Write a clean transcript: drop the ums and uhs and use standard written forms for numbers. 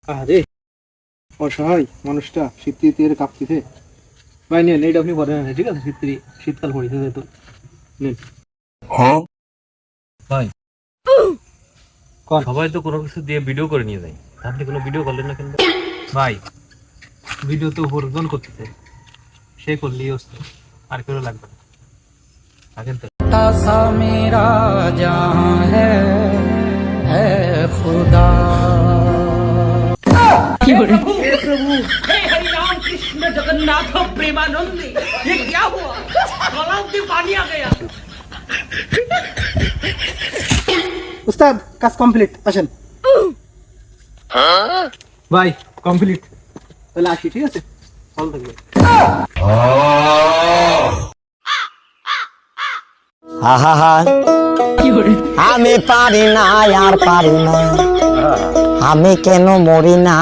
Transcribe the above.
আরে অসহায় মানুষটা শীতের কাঁপতিতে। ভাই নেন, এইটা আপনি পরে নেন, ঠিক আছে? শীতকাল পড়েছে যেহেতু, নেন। ভাই কোন? সবাই তো কোনো কিছু দিয়ে ভিডিও করে নিয়ে যায়, আপনি কোনো ভিডিও করলেন না কেন? ভাই ভিডিও তো উপরজন করতেছে, সে করলেই হচ্ছে, আর কেউ লাগবে না। থাকেন তো। सा मेरा जहां है खुदा। हे हरि राम कृष्ण जगन्नाथ प्रेमानंद, ये क्या हुआ? गलाव में पानी आ गया। উস্তাদ কাজ কমপ্লিট, আসেন। ভাই কমপ্লিট, তাহলে আসি, ঠিক আছে? ভালো থাকবেন। আমি পারি না আর পারি না, আমি কেন মরি না।